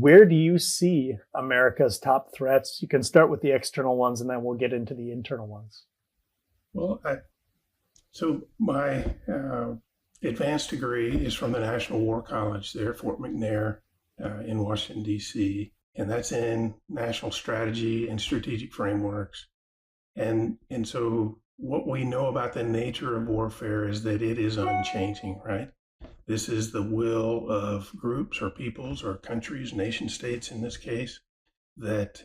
Where do you see America's top threats? You can start with the external ones and then we'll get into the internal ones. Well, so my advanced degree is from the National War College there at Fort McNair in Washington, D.C., and that's in national strategy and strategic frameworks. And so what we know about the nature of warfare is that it is unchanging, right? This is the will of groups or peoples or countries, nation states in this case, that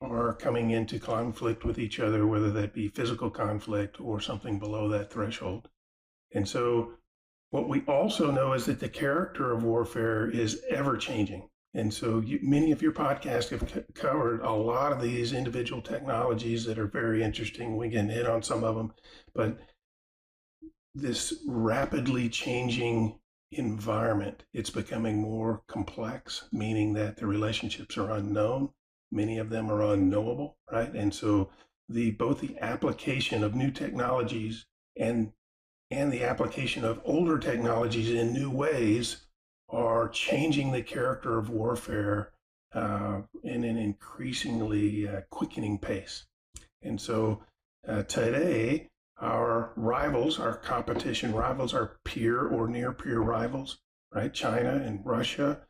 are coming into conflict with each other, whether that be physical conflict or something below that threshold. And so what we also know is that the character of warfare is ever changing. And so many of your podcasts have covered a lot of these individual technologies that are very interesting. We can hit on some of them, but this rapidly changing environment, it's becoming more complex, meaning that the relationships are unknown. Many of them are unknowable, right? And so both the application of new technologies and the application of older technologies in new ways are changing the character of warfare in an increasingly quickening pace. And so today, our rivals, our competition rivals, our peer or near peer rivals, right? China and Russia,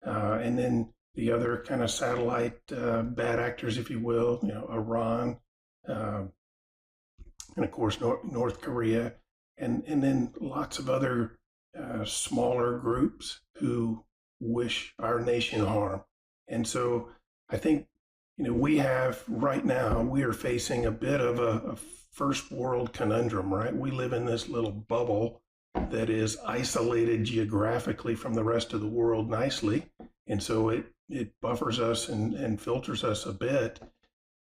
and then the other kind of satellite bad actors, if you will, Iran, and of course North Korea, and then lots of other smaller groups who wish our nation harm. And so I think we have right now, we are facing a bit of a first world conundrum, right? We live in this little bubble that is isolated geographically from the rest of the world nicely. And so it buffers us and filters us a bit.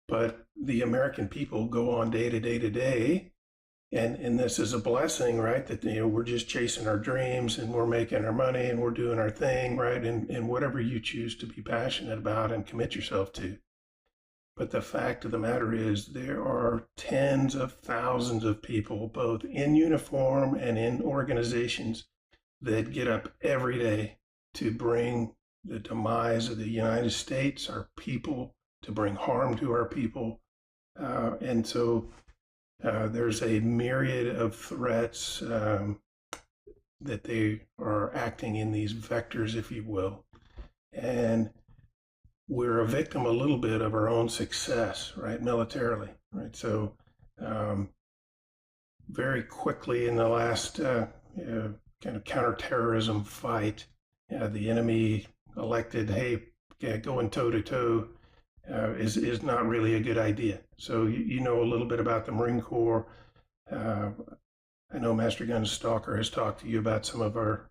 But the American people go on day to day to day. And this is a blessing, right? That, we're just chasing our dreams and we're making our money and we're doing our thing, right? And whatever you choose to be passionate about and commit yourself to. But the fact of the matter is there are tens of thousands of people, both in uniform and in organizations, that get up every day to bring the demise of the United States, our people, to bring harm to our people. And so there's a myriad of threats that they are acting in these vectors, if you will. And we're a victim a little bit of our own success, right, militarily, right? So very quickly in the last kind of counterterrorism fight, the enemy elected, hey, going toe-to-toe is not really a good idea. So you know a little bit about the Marine Corps. I know Master Gun Stalker has talked to you about some of our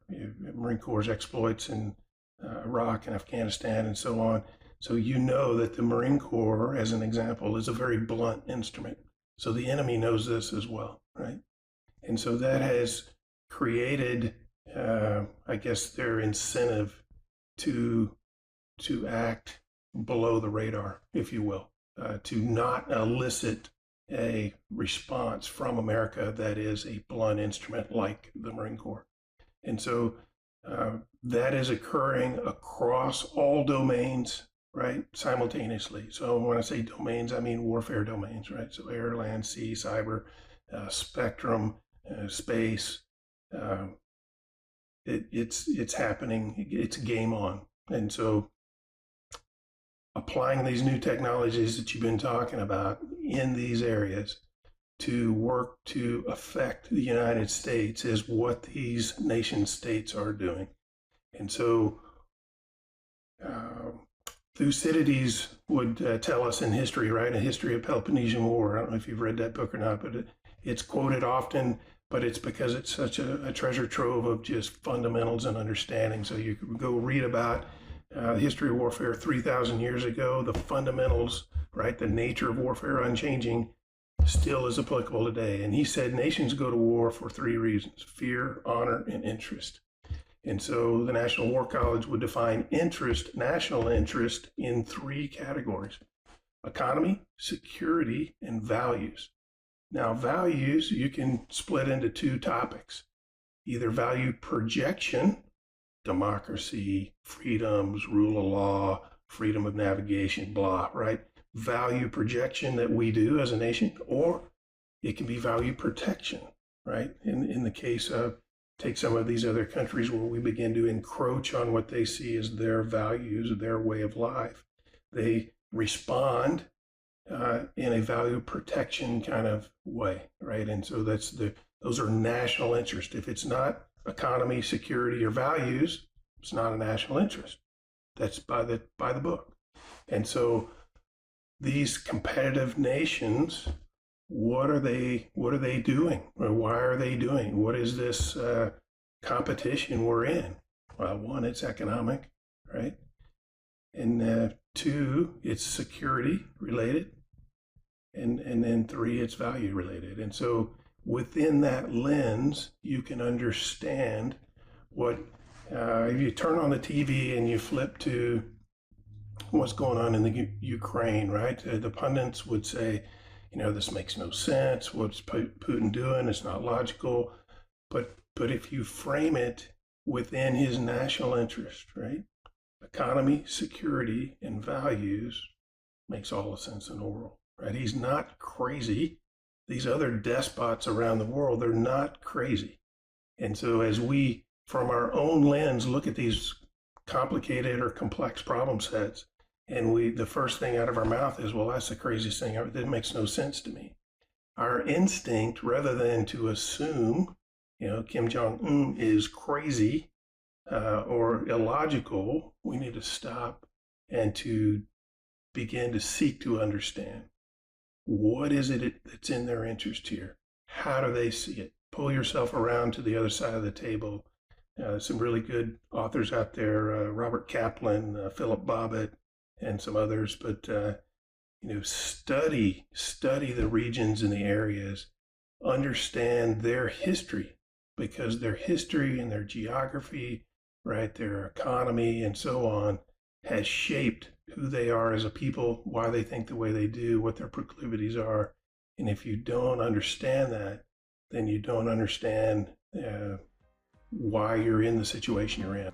Marine Corps' exploits in Iraq and Afghanistan and so on. So you know that the Marine Corps, as an example, is a very blunt instrument. So the enemy knows this as well, right? And so that has created, I guess, their incentive to act below the radar, if you will, to not elicit a response from America that is a blunt instrument like the Marine Corps. And so that is occurring across all domains, right, simultaneously. So when I say domains, I mean warfare domains, right? So air, land, sea, cyber, spectrum, space. It's happening. It's game on. And so applying these new technologies that you've been talking about in these areas to work to affect the United States is what these nation states are doing. And so Thucydides would tell us in history, right, a history of Peloponnesian War. I don't know if you've read that book or not, but it's quoted often, but it's because it's such a treasure trove of just fundamentals and understanding. So you can go read about history of warfare 3,000 years ago, the fundamentals, right, the nature of warfare unchanging, still is applicable today. And he said nations go to war for three reasons: fear, honor, and interest. And so the National War College would define interest, national interest, in three categories: economy, security, and values. Now, values you can split into two topics: either value projection, democracy, freedoms, rule of law, freedom of navigation, blah, right? Value projection that we do as a nation, or it can be value protection, right? In the case of, take some of these other countries where we begin to encroach on what they see as their values, their way of life. They respond in a value protection kind of way, right? And so those are national interests. If it's not economy, security, or values, it's not a national interest. That's by the book. And so these competitive nations, what are they doing? Or why are they doing? What is this competition we're in? Well, one, it's economic, right? And two, it's security related. And then three, it's value related. And so within that lens, you can understand what, if you turn on the TV and you flip to what's going on in the Ukraine, right? The pundits would say, this makes no sense. What's Putin doing? It's not logical. But if you frame it within his national interest, right? Economy, security, and values makes all the sense in the world, right? He's not crazy. These other despots around the world, they're not crazy. And so as we, from our own lens, look at these complicated or complex problem sets, and the first thing out of our mouth is, well, that's the craziest thing ever. That makes no sense to me. Our instinct, rather than to assume, Kim Jong-un is crazy or illogical, we need to stop and to begin to seek to understand what is it that's in their interest here? How do they see it? Pull yourself around to the other side of the table. Some really good authors out there, Robert Kaplan, Philip Bobbitt, and some others, but study the regions and the areas, understand their history, because their history and their geography, right, their economy and so on, has shaped who they are as a people, why they think the way they do, what their proclivities are. And if you don't understand that, then you don't understand why you're in the situation you're in.